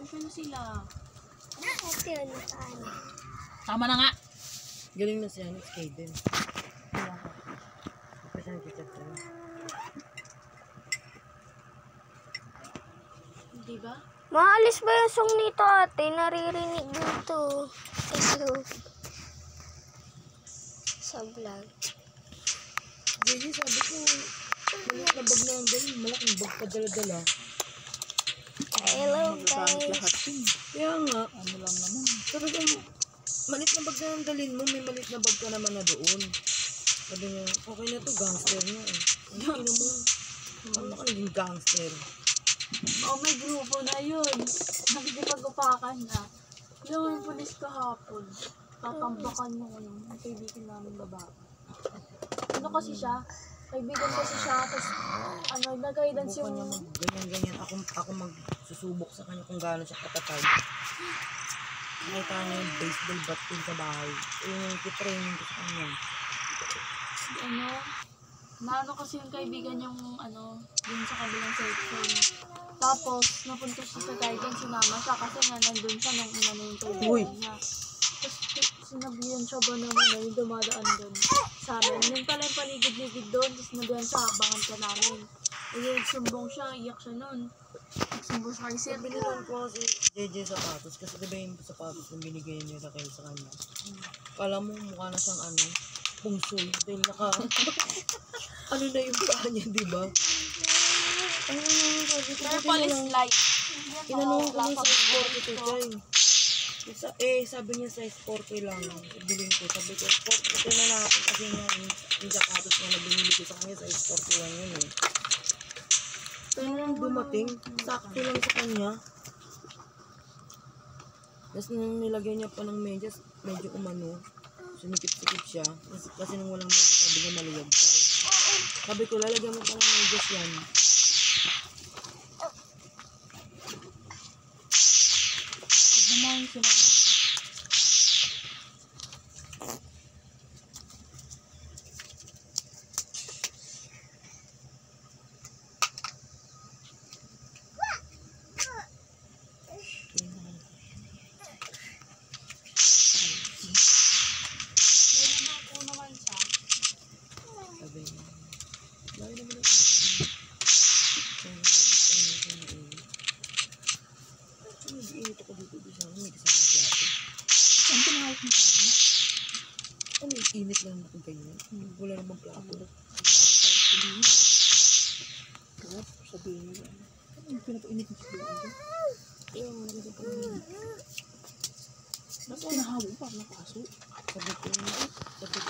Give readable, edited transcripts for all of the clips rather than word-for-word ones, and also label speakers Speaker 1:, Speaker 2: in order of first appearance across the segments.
Speaker 1: Nasaan na sila?
Speaker 2: Ate, ano saan?
Speaker 1: Tama na nga.
Speaker 3: Galing na siya, it's Kaden. Kasi nakikita ko.
Speaker 1: Diba?
Speaker 2: Maalis ba yung song nito ate? Naririnig dito. Sa vlog.
Speaker 3: JJ, sabi ko, maliit na bag na ang galing. Malaking bag pa dala-dala.
Speaker 2: Hello guys.
Speaker 3: Kaya nga,
Speaker 1: Ano lang naman.
Speaker 3: talagang maliit na bag na ang dalhin mo. May maliit na bag ka naman na doon. Sabi niya, okay na to, gangster na eh. Ang ina mo, ano ka naging gangster?
Speaker 1: Oh, may grupo na yun. Nakikipag-upakan na. Yung pulis kahapon. Tatambakan yung kaibigan namin babae. Ano kasi siya? Kaibigan kasi siya. Tapos, nag-guidance
Speaker 3: Subukan
Speaker 1: yung...
Speaker 3: niya ganyan-ganyan. Ako magsusubok sa kanya kung gaano siya katatag. Nakita niya yung baseball bat din sa bahay. Yung kitraining ko sa kanya.
Speaker 1: Naano kasi yung kaibigan yung dun sa kabilang section. Tapos, napunta siya sa guidance, sinama siya kasi nga nandun siya nung una na yung kaibigan niya. Tapos, sinabihan siya ba naman na yung dumadaan dun sa amin. Yung pala yung paligid-ligid doon, tapos sinabihan siya, abangan ka namin. Eh, sumbong siya, iyak siya nun. Sumbong siya kay Sir.
Speaker 3: Binilan ko si JJ sapatos kasi diba yung sapatos na binigay niya sa kanya. Kala mo mukha na siyang pungsoy dahil ano na yung paa niya, diba?
Speaker 1: Police light.
Speaker 3: Inanong ko ng size 40 to Chay. Sabi niya size 40 lang. Bilhin ko. Sabi ko, 40 na natin kasi nga yung sapatos na binili ko sa kanya size 41 yun eh. Pero nung dumating, sakto lang sa kanya. Tapos nung nilagyan niya pa ng medyas, medyo sumikip-sikip siya. Kasi nung walang medyas, sabi niya maliyag pa. Sabi ko, lalagyan mo pa ng medyas yan.
Speaker 1: Tignan mo yung sinabi.
Speaker 3: Sabi niya, lagi naman ang nag-iinit ako dito sa may kasama plato.
Speaker 1: Saan pinahalik mo sa amin?
Speaker 3: Ano yung init lang natin ganyan? Wala namang plato.
Speaker 1: Sabihin niyo. Ano yung pinapainit mo sa buwan?
Speaker 3: Kaya mo nakita pa naman.
Speaker 1: Ba't pinahawi pa ako ng kaso?
Speaker 3: Sabi ko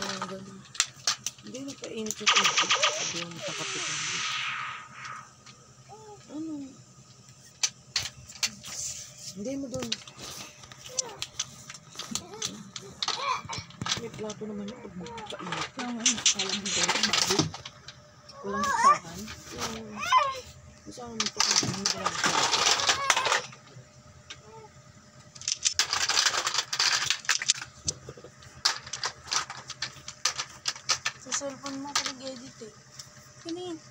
Speaker 3: lang gano'n. Hindi nagpainit yung tubig. Sabi yung makakapit lang. Ano? Hindi mo doon. May plato naman yung pag magpainit.
Speaker 1: Kaya nga, alam mo ba yung bago? Walang saksakan.
Speaker 3: Gusto mo ito kung hindi ka lang siya.
Speaker 1: Sa cellphone mo ako nag-edit eh. Kanina.